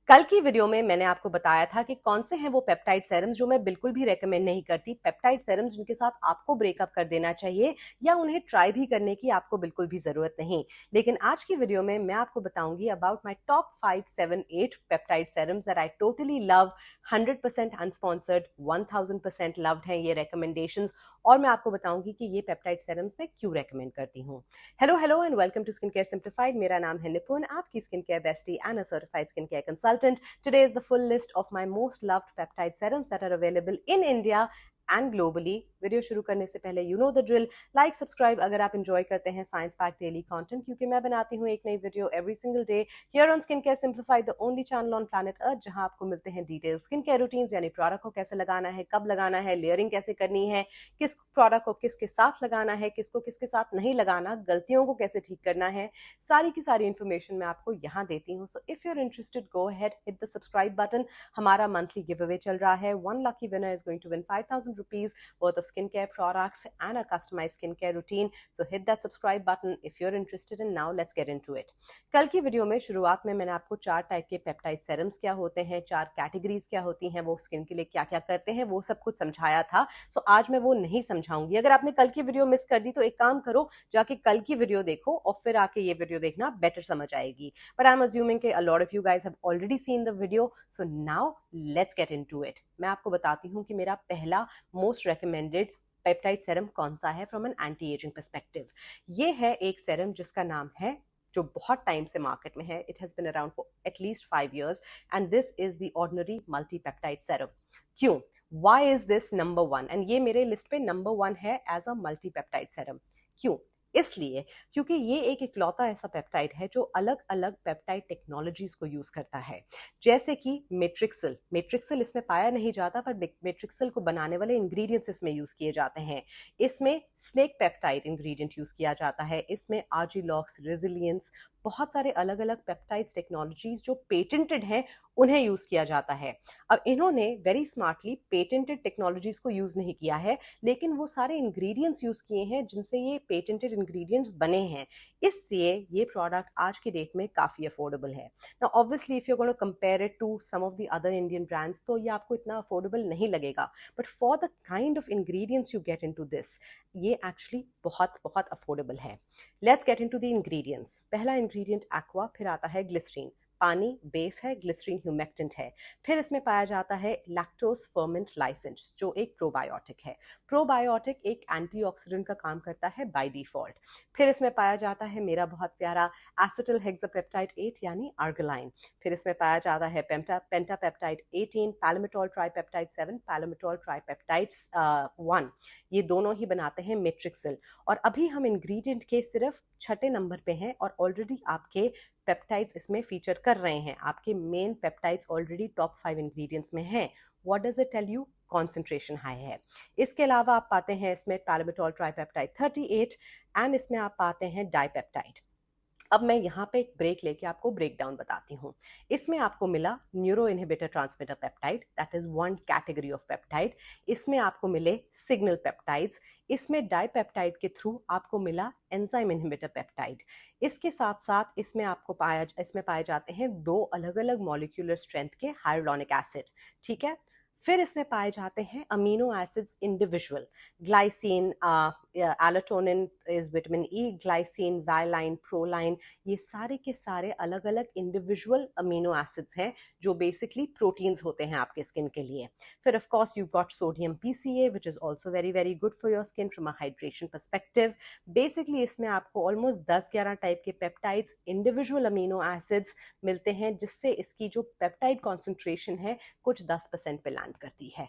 कल की वीडियो में मैंने आपको बताया था कि कौन से हैं वो पेप्टाइड सेरम्स जो मैं बिल्कुल भी रेकमेंड नहीं करती, पेप्टाइड सेरम्स जिनके साथ आपको ब्रेकअप कर देना चाहिए या उन्हें ट्राई भी करने की आपको बिल्कुल भी जरूरत नहीं। लेकिन आज की वीडियो में मैं आपको बताऊंगी about my top 5, 7, 8 peptide serums that I totally love, 100% अनस्पॉन्सर्ड, 1000% loved हैं ये रिकमेंडेशंस। और मैं आपको बताऊंगी कि ये पेप्टाइड सेरम्स मैं क्यों रेकमेंड करती हूँ। Hello and welcome to skin care simplified. मेरा नाम है निपुन, आपकी skin care bestie and a certified skin care consultant. Today is the full list of my most loved peptide serums that are available in India and globally. Video शुरू करने से पहले you know the drill, like subscribe अगर आप enjoy करते हैं science pack daily content, क्योंकि मैं बनाती हूँ एक नई video every single day here on skin care simplified, the only channel on planet earth जहां आपको मिलते हैं डिटेल स्किन केयर रूटीन्स, यानी प्रोडक्ट को कैसे लगाना है, कब लगाना है, लेयरिंग कैसे करनी है, किस प्रोडक्ट को किसके साथ लगाना है, किसको किसके साथ नहीं लगाना, गलतियों को कैसे ठीक करना है, सारी की सारी इन्फॉर्मेशन मैं आपको यहाँ देती हूँ. So if you are interested, go ahead, hit the subscribe button. हमारा मंथली गिव अवे चल रहा है. One lucky winner is going to win 5000 rupees worth of skincare products and a customized skincare routine. So hit that subscribe button if you're interested. And now let's get into it. कल की video में शुरुआत में मैंने आपको 4 type के peptide serums क्या होते हैं, 4 कैटेगरीज क्या होती हैं, वो स्किन के लिए क्या क्या करते हैं, वो सब कुछ समझाया था. सो आज मैं वो नहीं समझाऊंगी. अगर आपने कल की वीडियो मिस कर दी तो एक काम करो, जाके कल की वीडियो देखो और फिर आके ये वीडियो देखना, बेटर समझ आएगी. बट आई एम अज्यूमिंग कि a lot of you guys have already seen the video. So now let's get into it. मैं आपको बताती हूँ कि मेरा पहला मोस्ट रेकमेंडेड पेप्टाइड सेरम कौन सा है from an anti ageing perspective. ये है एक सेरम जिसका नाम है, जो बहुत टाइम से मार्केट में है, it has been around for at least 5 years, and this is the Ordinary multi peptide serum. क्यों, why is this number 1? And ये मेरे लिस्ट पे नंबर 1 है as a multi peptide serum. क्यों? इसलिए क्योंकि ये एक इकलौता ऐसा पेप्टाइड है जो अलग अलग पेप्टाइड टेक्नोलॉजीज को यूज करता है. जैसे कि मेट्रिक्सिल इसमें पाया नहीं जाता, पर मेट्रिक्सिल को बनाने वाले इंग्रेडिएंट्स इसमें यूज किए जाते हैं. इसमें स्नेक पेप्टाइड इंग्रेडिएंट यूज किया जाता है. इसमें आर्जिलॉक्स, रेजिलियंस, बहुत सारे अलग अलग पेप्टाइड्स टेक्नोलॉजीज जो पेटेंटेड हैं उन्हें यूज किया जाता है. अब इन्होंने वेरी स्मार्टली पेटेंटेड टेक्नोलॉजीज को यूज नहीं किया है, लेकिन वो सारे इंग्रेडिएंट्स यूज किए हैं जिनसे ये पेटेंटेड इंग्रेडिएंट्स बने हैं. इसलिए ये प्रोडक्ट आज की डेट में काफी अफोर्डेबल है. Now obviously if you are going to compare it to some of the other Indian brands तो ये आपको इतना अफोर्डेबल नहीं लगेगा, but for the kind of ingredients you get into this, ये एक्चुअली बहुत बहुत अफोर्डेबल है. Let's get into the ingredients. पहला इंग्रेडिएंट एक्वा, फिर आता है ग्लिसरीन. पानी बेस है, ग्लिसरीन ह्यूमेक्टेंट है. फिर इसमें पाया जाता है लैक्टोज फर्मेंट लाइसेंस, जो एक प्रोबायोटिक है. प्रोबायोटिक एक एंटीऑक्सीडेंट का काम करता है बाय डिफॉल्ट. फिर इसमें पाया जाता है मेरा बहुत प्यारा एसिटिल हेक्सापेप्टाइड 8 यानी आर्गिलाइन. फिर इसमें पाया जाता है पेंटापेप्टाइड 18, पैलेमिटॉल ट्राइपेप्टाइड 7, पैलेमिटॉल ट्राइपेप्टाइड्स 1. ये दोनों ही बनाते हैं मेट्रिक्सिल. और अभी हम इंग्रेडिएंट के सिर्फ 6 नंबर पे हैं और ऑलरेडी आपके पेप्टाइड्स इसमें फीचर कर रहे हैं. आपके main peptides already top 5 ingredients में हैं. What does it tell you? Concentration high है. इसके अलावा आप पाते हैं इसमें पैलेमिटॉल ट्राइपेप्टाइड 38 एंड इसमें आप पाते हैं डाइपेप्टाइड. अब मैं यहाँ पे एक ब्रेक लेके आपको ब्रेक डाउन बताती हूँ. इसमें आपको मिला neuro inhibitor transmitter peptide, that is one category of peptide. इसमें आपको मिले सिग्नल पेप्टाइड्स. इसमें डाइपेप्टाइड के थ्रू आपको मिला एंजाइम इनहिबिटर पेप्टाइड. इसके साथ साथ इसमें पाए जाते हैं 2 अलग अलग मॉलिक्यूलर स्ट्रेंथ के हाइलुरोनिक एसिड. ठीक है. फिर इसमें पाए जाते हैं amino acids individual. Glycine, allantoin is vitamin E, glycine, valine, proline, ये सारे के सारे अलग अलग इंडिविजुअल अमीनो एसिड्स हैं जो बेसिकली प्रोटीन्स होते हैं आपके स्किन के लिए. फिर of course you got sodium PCA which is also very very good for your skin from a hydration perspective. Basically इसमें आपको ऑलमोस्ट 10-11 टाइप के पेप्टाइड्स, इंडिविजुअल अमीनो एसिड्स मिलते हैं, जिससे इसकी जो पेप्टाइड कॉन्सेंट्रेशन है कुछ 10% पे लैंड करती है.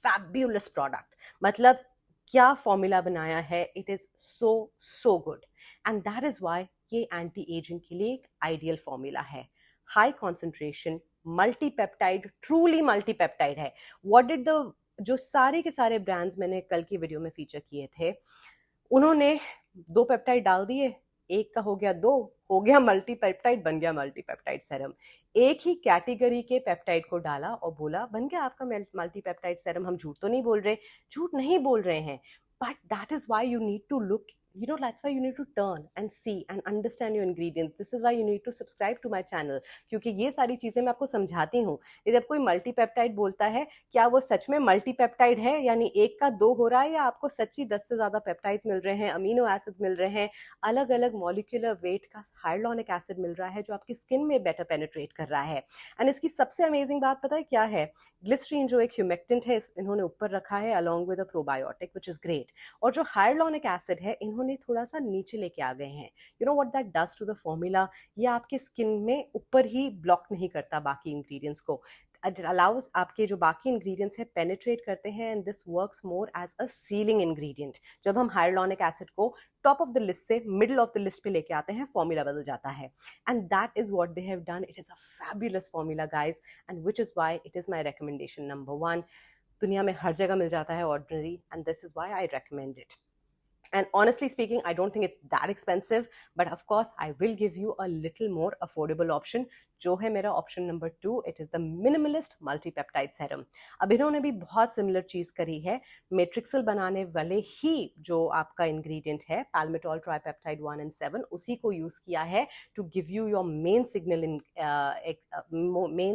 फैब्यूलस प्रोडक्ट, मतलब क्या फॉर्मूला बनाया है. It is so good and that is why ये एंटी एजिंग के लिए एक आइडियल फॉर्मूला है. High concentration, multi peptide, truly multi peptide है. व्हाट डिड द जो सारे के सारे ब्रांड्स मैंने कल की वीडियो में फीचर किए थे, उन्होंने 2 पेप्टाइड डाल दिए, एक का हो गया 2, हो गया मल्टी पेप्टाइड, बन गया मल्टी पेप्टाइड सेरम. एक ही कैटेगरी के पेप्टाइड को डाला और बोला बन गया आपका मल्टी पेप्टाइड सेरम. हम झूठ तो नहीं बोल रहे, झूठ नहीं बोल रहे हैं, but that is why you need to look That's why you need to turn and see and understand your ingredients. This is why you need to subscribe to my channel, क्योंकि ये सारी चीजें मैं आपको समझाती हूँ. जब कोई मल्टीपेप्टाइड बोलता है, क्या वो सच में मल्टीपेप्टाइड है, यानी एक का दो हो रहा है, या आपको सच्ची 10 से ज्यादा पेप्टाइड्स मिल रहे हैं, अमीनो एसिड्स मिल रहे हैं, अलग अलग मॉलिक्यूलर वेट का हाइलुरोनिक एसिड मिल रहा है जो आपकी स्किन में बेटर पेनिट्रेट कर रहा है. एंड इसकी सबसे अमेजिंग बात पता है क्या है? ग्लिसरीन जो एक ह्यूमेक्टेंट है इन्होंने ऊपर रखा है along with a probiotic which is great. और जो हाइलुरोनिक एसिड है इन्होंने थोड़ा सा नीचे लेके आ गए हैं. You know what that does to the formula? ये आपके स्किन में ऊपर ही ब्लॉक नहीं करता बाकी इंग्रेडिएंट्स को. इट अलाउज आपके जो बाकी इंग्रेडिएंट्स है पेनिट्रेट करते हैं, and this works more as a sealing ingredient. जब हम हाइलुरोनिक एसिड को टॉप ऑफ द लिस्ट से मिडिल ऑफ द लिस्ट पे लेके आते हैं, फॉर्मूला बदल जाता है. And that is what they have done. It is a fabulous formula guys, and which is why it is my recommendation number 1. दुनिया में हर जगह मिल जाता है Ordinary, and this is why I recommend it. And honestly speaking, I don't think it's that expensive, but of course, I will give you a little more affordable option. जो है मेरा option number 2, it is the Minimalist multipeptide serum. अब इन्होंने भी बहुत similar चीज करी है. मैट्रिक्सल बनाने वाले ही जो आपका इंग्रेडिएंट है पाल्मिटॉल ट्राइपेप्टाइड 1 and 7, उसी को यूज किया है to give you your main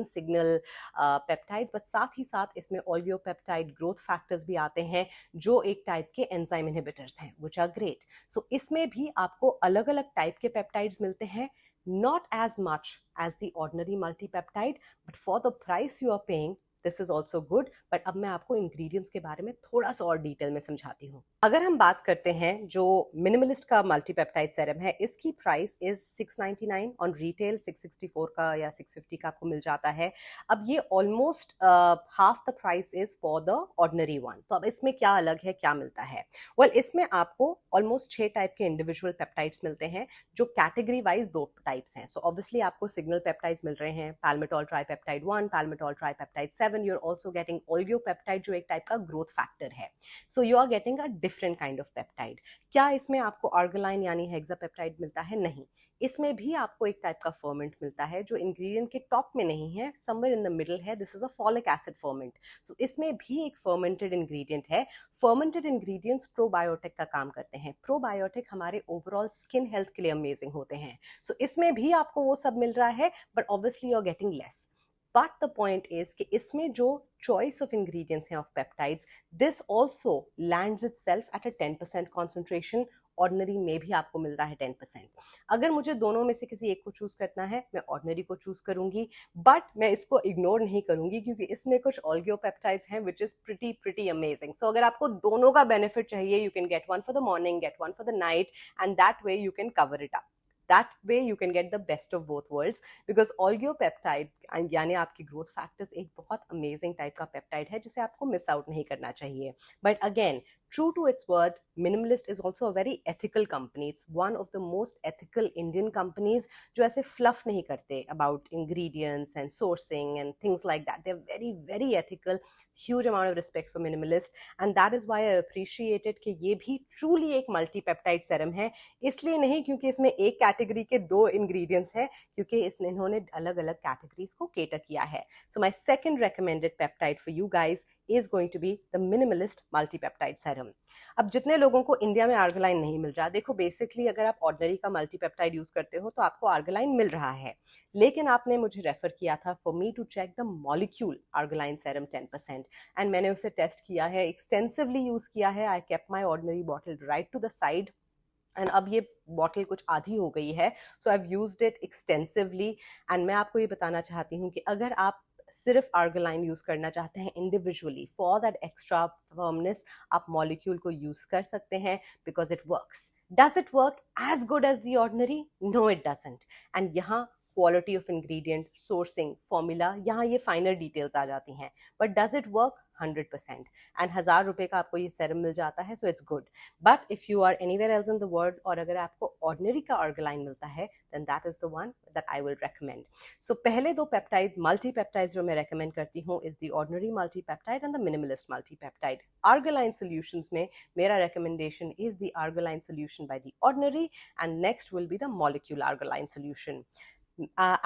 signal peptides. But साथ ही साथ इसमें ऑलियोपेप्टाइड ग्रोथ फैक्टर्स भी आते हैं जो एक टाइप के एंजाइम इनहिबिटर्स हैं which are great. So इसमें भी आपको अलग अलग टाइप के पेप्टाइड्स मिलते हैं, not as much as the ordinary multipeptide, but for the price you are paying, this is also good. but अब मैं आपको इंग्रेडिएंट्स के बारे में थोड़ा सा और डिटेल में समझाती हूँ. अगर हम बात करते हैं जो मिनिमलिस्ट का मल्टीपेप्टाइड सेरम है, इसकी प्राइस इज 699 ऑन रिटेल. 664 का या 650 का आपको मिल जाता है. अब ये almost half the price is for the ordinary one. तो अब इसमें क्या अलग है, क्या मिलता है? वेल, इसमें आपको ऑलमोस्ट 6 टाइप के इंडिविजुअल पेप्टाइड्स मिलते हैं जो कैटेगरी वाइज 2 टाइप्स हैं. सो ऑब्वियसली आपको सिग्नल पेप्टाइड्स मिल रहे हैं, पाल्मिटॉल tripeptide 1, पाल्मिटॉल tripeptide 7. you're also getting oligopeptide जो एक टाइप का ग्रोथ फैक्टर है. So you are getting a different kind of peptide. क्या इसमें आपको आर्गिलाइन यानी हेक्सापेप्टाइड मिलता है? नहीं. इसमें भी आपको एक टाइप का फर्मेंट मिलता है जो इंग्रेडिएंट के टॉप में नहीं है, समवेयर इन द मिडिल है. This is a folic acid ferment. So इसमें भी एक फर्मेंटेड इंग्रेडिएंट है. फर्मेंटेड इंग्रेडिएंट्स प्रोबायोटिक का काम करते हैं. प्रोबायोटिक हमारे ओवरऑल स्किन हेल्थ के लिए अमेजिंग होते हैं. सो इसमें भी आपको वो सब मिल रहा है, but obviously you are getting less. But the point is कि इसमें जो choice of ingredients हैं of peptides, this also lands itself at a 10% concentration. Ordinary में भी आपको मिल रहा है 10%. अगर मुझे दोनों में से किसी एक को चूज करना है, मैं ऑर्डिनरी को चूज करूंगी, बट मैं इसको इग्नोर नहीं करूंगी क्योंकि इसमें कुछ ऑलिगोपेप्टाइड्स हैं विच इज प्रिटी अमेजिंग. सो अगर आपको दोनों का बेनिफिट चाहिए, you can get one for the morning, get one for the night, and that way you can cover it up. That way you can get the best of both worlds, because oligopeptide यानी आपकी growth factors एक बहुत amazing type का peptide है जिसे आपको miss out नहीं करना चाहिए. But again, true to its word, Minimalist is also a very ethical company. It's one of the most ethical Indian companies जो ऐसे fluff नहीं करते about ingredients and sourcing and things like that. They're very, very ethical. Huge amount of respect for Minimalist, and that is why I appreciate it कि ये भी truly एक multi-peptide serum है. इसलिए नहीं क्योंकि इसमें एक कैटेगरी के 2 ingredients है, क्योंकि इन्होंने अलग अलग कैटेगरीज को cater किया है. So my second recommended peptide for you guys is going to be the Minimalist multi-peptide serum. अब जितने लोगों को इंडिया में आर्गिलाइन नहीं मिल रहा, देखो बेसिकली अगर आप ऑर्डिनरी का मल्टीपेप्टाइड यूज करते हो तो आपको आर्गिलाइन मिल रहा है, लेकिन आपने मुझे रेफर किया था for me to check the molecule argireline serum 10%, and मैंने उसे टेस्ट किया है, एक्सटेंसिवली यूज किया है. I kept my Ordinary bottle right to the side, and अब ये बॉटल कुछ आधी हो गई है. So I have used it extensively, and मैं आपको ये बताना चाहती हूँ कि अगर आप सिर्फ आर्गिलाइन यूज करना चाहते हैं individually for that extra firmness, आप मॉलिक्यूल को यूज कर सकते हैं because it works. Does it work as good as the Ordinary? No, it doesn't. And यहाँ quality of ingredient, sourcing, formula, यहाँ ये फाइनल डिटेल्स आ जाती हैं. But does it work? 100%. And 1000 रुपए का आपको ये सेरम मिल जाता है, so it's good. But if you are anywhere else in the world, और अगर आपको ऑर्डिनरी का आर्गिलाइन मिलता है, then that is the one that I will recommend. So पहले 2 पेप्टाइड मल्टीपेप्टाइड जो मैं रेकमेंड करती हूँ is the ordinary multipeptide and the Minimalist multipeptide. Argireline solutions में मेरा recommendation is the argireline solution by the Ordinary, and next will be the molecule argireline solution.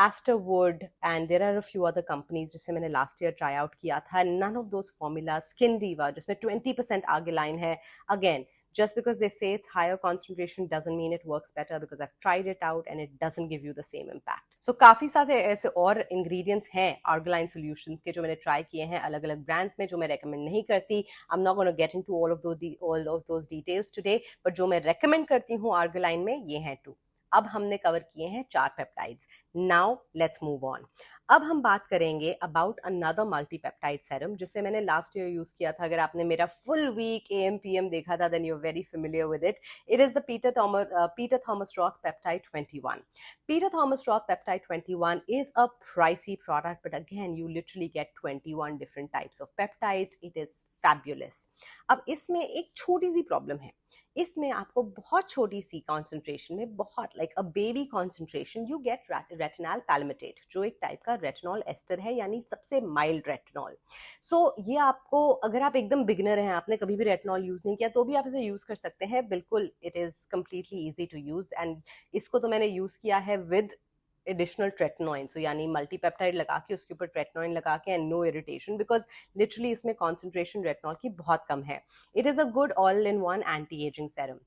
Asterwood, and there are a few other companies जिसे मैंने last year try out किया था. None of those formulas, Skin Diva जिसमें 20% आर्गिलाइन है, again Just because they say it's higher concentration doesn't mean it works better, because I've tried it out and it doesn't give you the same impact. So काफी सारे ऐसे और ingredients हैं alkaline solutions के जो मैंने try किए हैं अलग अलग brands में, जो मैं recommend नहीं करती. I'm not going to get into all of those details today, but जो मैं recommend करती हूँ alkaline में ये हैं 2. अब हमने कवर किए हैं 4 peptides. Now let's move on. अब हम बात करेंगे अबाउट अनदर मल्टीपेप्टाइड सेरम जिसे मैंने लास्ट ईयर यूज किया था. अगर आपने मेरा फुल वीक एएम पीएम देखा था then you are very familiar with it. It is the Peter Thomas Roth peptide 21. Peter Thomas Roth Peptide 21 is a pricey product, but again, you literally get 21 different types of peptides. It is fabulous. अब इसमें एक छोटी सी problem है. इसमें आपको बहुत छोटी सी concentration में, बहुत like a baby concentration, you get retinol palmitate, जो एक टाइप का रेटिनॉल एस्टर है, यानी सबसे माइल्ड रेटिनॉल. सो ये आपको, अगर आप एकदम बिगिनर हैं, आपने कभी भी रेटिनॉल यूज नहीं किया, तो भी आप इसे यूज कर सकते हैं. बिल्कुल, it is completely easy to use. And इसको तो मैंने यूज किया है विद एडिशनल ट्रेटनोइन, सो यानी मल्टीपेप्टाइड लगा के उसके ऊपर ट्रेटनोइन लगा के, and no irritation, because literally इसमें कॉन्सेंट्रेशन रेटिनॉल की बहुत कम है. It is a good all in one anti aging serum.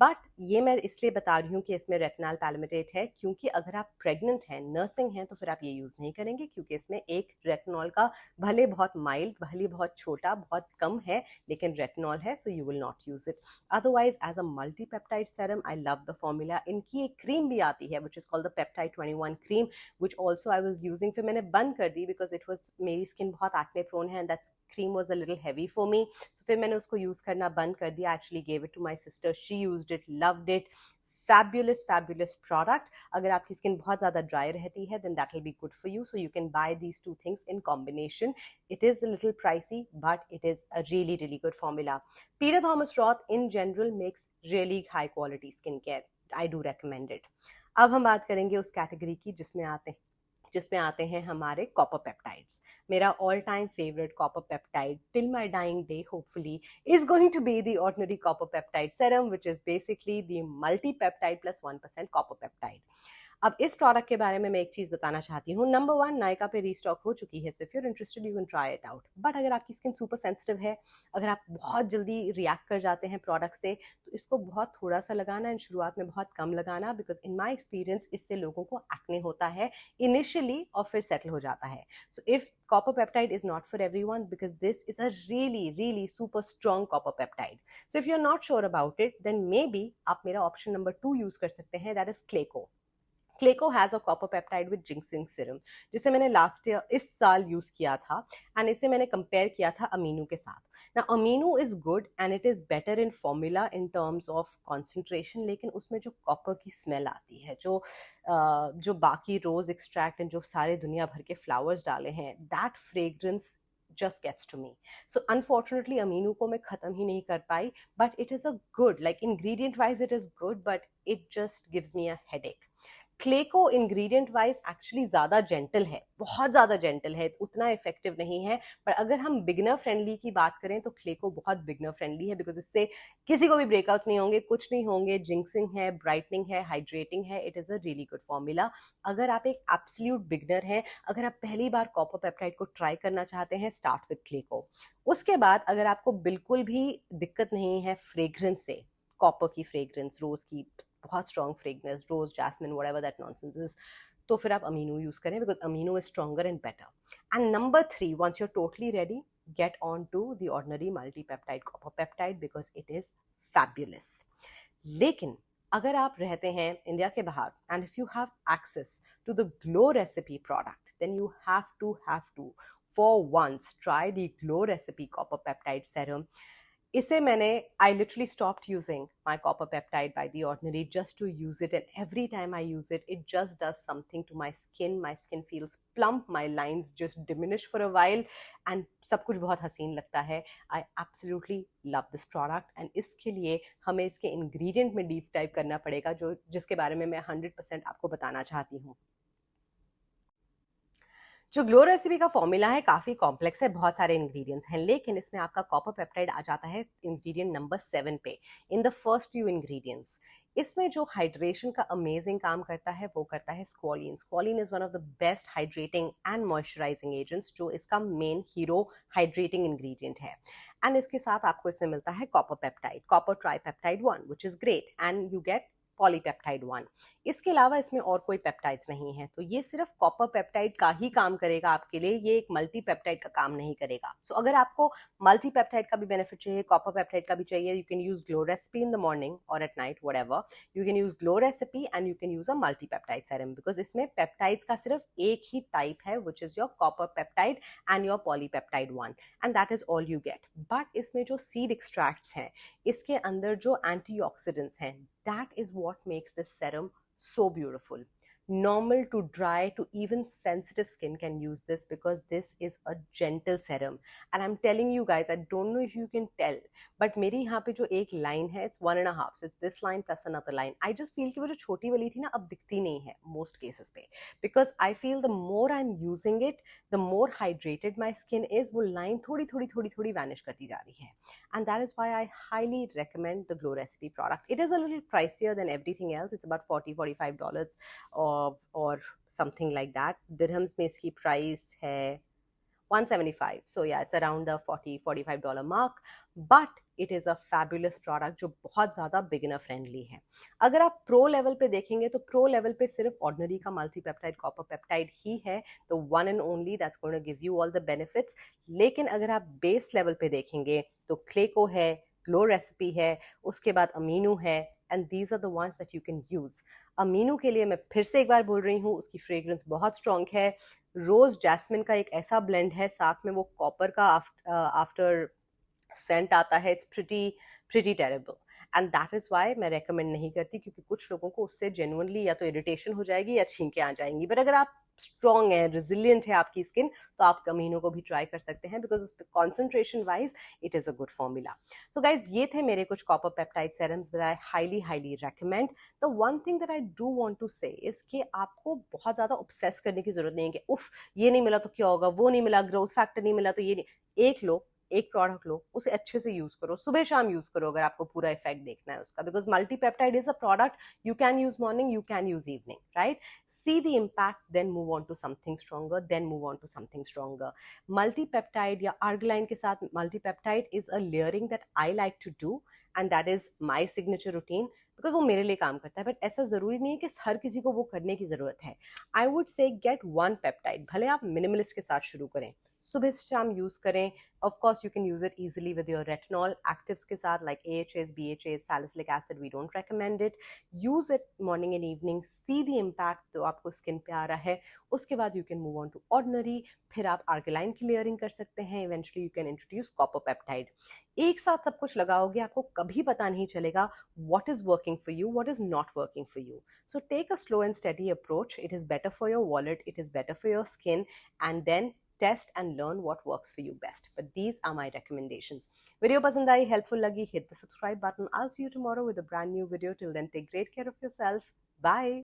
But ये मैं इसलिए बता रही हूँ कि इसमें रेटिनॉल पैल्मिटेट है, क्योंकि अगर आप प्रेग्नेंट हैं, नर्सिंग हैं, तो फिर आप ये यूज नहीं करेंगे, क्योंकि इसमें एक रेटिनॉल का, भले बहुत माइल्ड, भले बहुत छोटा, बहुत कम है, लेकिन रेटिनॉल है, so you will not use it. Otherwise as a multipeptide serum I love the formula. इनकी एक क्रीम भी आती है which is called the peptide 21 cream, which also I was using. फिर मैंने बंद कर दी बिकॉज इट वॉज, मेरी स्किन बहुत एक्ने प्रोन है, and that cream was a little heavy for me. फिर मैंने उसको यूज करना बंद कर दिया. Actually gave it to my sister, she used it, loved it. Fabulous product. अगर आपकी स्किन बहुत ज्यादा ड्राई रहती है then that will be good for you, so you can buy these two things in combination. It is a little pricey, but it is a really good formula. Peter Thomas Roth in general makes really high quality skincare. I do recommend it. अब हम बात करेंगे उस category की जिसमें आते हैं हमारे कॉपर पेप्टाइड्स. मेरा all time favourite copper peptide till my dying day hopefully is going to be the Ordinary copper peptide serum, which is basically the multi peptide plus 1% copper peptide. अब इस product के बारे में मैं एक चीज बताना चाहती हूँ. नंबर 1, नायका पे रीस्टॉक हो चुकी है, so if you are interested you can try it out. But अगर आपकी स्किन सुपर सेंसिटिव है, अगर आप बहुत जल्दी रिएक्ट कर जाते हैं प्रोडक्ट से, तो इसको बहुत थोड़ा सा लगाना एंड शुरुआत में बहुत कम लगाना, बिकॉज इन माई एक्सपीरियंस इससे लोगों को एक्ने होता है इनिशियली और फिर सेटल हो जाता है. So if copper peptide is not for everyone, because this is a really super strong copper peptide. So if you are not sure about it, then maybe आप मेरा option number 2 use कर सकते हैं, that is क्लेको. क्लेको has a copper peptide with जिंक्सिंग serum, जिसे मैंने लास्ट ईयर, इस साल यूज किया था, एंड इसे मैंने कंपेयर किया था अमीनो के साथ. ना amino is good and it is better in formula in terms of concentration, लेकिन उसमें जो कॉपर की स्मेल आती है, जो बाकी रोज एक्सट्रैक्ट एंड जो सारे दुनिया भर के फ्लावर्स डाले हैं, that fragrance just gets to me. So unfortunately amino को मैं खत्म ही नहीं कर पाई, but it is a good, like ingredient wise it is good, but it just gives me a headache. क्लेको इंग्रेडिएंट वाइज एक्चुअली ज्यादा gentle है, बहुत ज्यादा जेंटल है, उतना इफेक्टिव नहीं है. पर अगर हम बिगनर फ्रेंडली की बात करें तो क्लेको बहुत बिगनर फ्रेंडली है, बिकॉज इससे किसी को भी ब्रेकआउट्स नहीं होंगे, कुछ नहीं होंगे. जिंक्सिंग है, ब्राइटनिंग है, हाइड्रेटिंग है. It is a really good formula. अगर आप एक एब्सोल्यूट बिगनर हैं, अगर आप पहली बार कॉपर पेप्टाइड को ट्राई करना चाहते हैं, स्टार्ट विद क्लेको. उसके बाद अगर आपको बिल्कुल भी दिक्कत नहीं है फ्रेग्रेंस से, कॉपर की फ्रेग्रेंस, रोज की बहुत strong fragrance, rose, jasmine, whatever that nonsense is, तो फिर आप अमीनो यूज करें, because amino is stronger and better. And number 3, once you are totally ready, get on to the ordinary multipeptide copper peptide, because it is fabulous. लेकिन अगर आप रहते हैं India के बाहर and if you have access to the glow recipe product, then you have to for once try the glow recipe copper peptide serum. इसे मैंने, I literally stopped using my copper peptide by the ordinary just to use it, and every time I use it, it just does something to my skin. My skin feels plump, my lines just diminish for a while, and सब कुछ बहुत हसीन लगता है. I absolutely love this product, and इसके लिए हमें इसके ingredient में deep dive करना पड़ेगा, जिसके बारे में मैं 100% आपको बताना चाहती हूँ. जो ग्लो रेसिपी का फॉर्मूला है काफी कॉम्प्लेक्स है, बहुत सारे इंग्रेडिएंट्स हैं, लेकिन इसमें आपका कॉपर पेप्टाइड आ जाता है इंग्रेडिएंट नंबर 7 पे, in the first few ingredients. इसमें जो हाइड्रेशन का अमेजिंग काम करता है वो करता है squalane. Squalane is one of the best hydrating and moisturising agents, जो इसका मेन हीरो हाइड्रेटिंग इंग्रेडिएंट है। एंड इसके साथ आपको इसमें मिलता है copper peptide, copper tripeptide 1, which is great, and you get polypeptide 1। इसके अलावा इसमें और कोई पेप्टाइड्स नहीं है, तो ये सिर्फ कॉपर पेप्टाइड का ही काम करेगा आपके लिए, ये एक मल्टी पेप्टाइड का काम नहीं करेगा। सो अगर आपको मल्टी पेप्टाइड का भी बेनिफिट चाहिए, कॉपर पेप्टाइड का भी चाहिए, you can use glow recipe in the morning और at night, whatever, you can use glow recipe and you can use a multi peptide serum, because इसमें पेप्टाइड्स का सिर्फ एक ही टाइप है, which is your copper peptide and your polypeptide 1, and that is all you get. But इसमें जो seed extracts हैं, इसके अंदर जो एंटीऑक्सीडेंट्स हैं, that is what makes this serum so beautiful. Normal to dry to even sensitive skin can use this, because this is a gentle serum. And I'm telling you guys, I don't know if you can tell, but मेरी यहाँ पे जो एक line है, it's 1.5, so it's this line plus another line. I just feel कि वो जो छोटी वाली थी ना, अब दिखती नहीं है most cases पे, because I feel the more I'm using it, the more hydrated my skin is, वो line थोड़ी थोड़ी थोड़ी थोड़ी vanish करती जा रही है. And that is why I highly recommend the Glow Recipe product. It is a little pricier than everything else. It's about $40-45 or something like that. Dirhams में इसकी price है 175. So yeah, it's around the $40-45 mark. But it is a fabulous product जो बहुत ज़्यादा beginner friendly है. अगर आप pro level पे देखेंगे तो pro level पे सिर्फ ordinary का multi-peptide copper peptide ही है, तो one and only that's going to give you all the benefits. लेकिन अगर आप base level पे देखेंगे तो Clayco है, Glow Recipe है, उसके बाद Amino है, and these are the ones that you can use. Amino के लिए मैं फिर से एक बार बोल रही हूँ, उसकी fragrance बहुत strong है, रोज जैस्मिन का एक ऐसा ब्लेंड है, साथ में वो कॉपर का आफ्टर सेंट आता है, it's pretty terrible, and that is why मैं रेकमेंड नहीं करती, क्योंकि कुछ लोगों को उससे जेन्युइनली या तो इरिटेशन हो जाएगी या छींके आ जाएंगी। बट अगर आप स्ट्रॉन्ग है, रिजिलियंट है आपकी स्किन, तो आप कमीनों को भी ट्राई कर सकते हैं, बिकॉज उस पर concentration wise it is a good formula. तो गाइज, ये थे मेरे कुछ copper peptide serums that I highly recommend. The one thing that I do want to say is कि आपको बहुत ज्यादा ऑब्सेस करने की जरूरत नहीं है कि उफ ये नहीं मिला तो क्या होगा, वो नहीं मिला, ग्रोथ फैक्टर नहीं मिला तो ये नहीं। एक लो, एक प्रोडक्ट लो, उसे अच्छे से यूज करो, सुबह शाम यूज करो अगर आपको पूरा इफेक्ट देखना है उसका, because multi peptide is a product you can use morning, you can use evening, right? See the impact, then move on to something stronger, then move on to something stronger. Multi-peptide या arginine के साथ multi-peptide is a layering that I like to do, and that is my signature routine, because वो मेरे लिए काम करता है। But ऐसा जरूरी नहीं है कि हर किसी को वो करने की जरूरत है। I would say get one peptide, भले आप मिनिमलिस्ट के साथ शुरू करें, सुबह से शाम यूज करें। Of course you can use it easily with your retinol actives के साथ, like AHAs, BHAs, salicylic acid, we don't recommend it. Use it morning and evening, see the impact तो आपको स्किन पे आ रहा है। उसके बाद you can move on to Ordinary, फिर आप आर्गिलाइन की लेयरिंग कर सकते हैं, eventually you can introduce copper peptide. एक साथ सब कुछ लगाओगे, आपको कभी पता नहीं चलेगा what is working for you, what is not working for you. So take a slow and steady approach. It is better for your wallet, it is better for your skin, and then test and learn what works for you best. But these are my recommendations. Video pasand aayi, helpful lagi, hit the subscribe button. I'll see you tomorrow with a brand new video. Till then, take great care of yourself. Bye.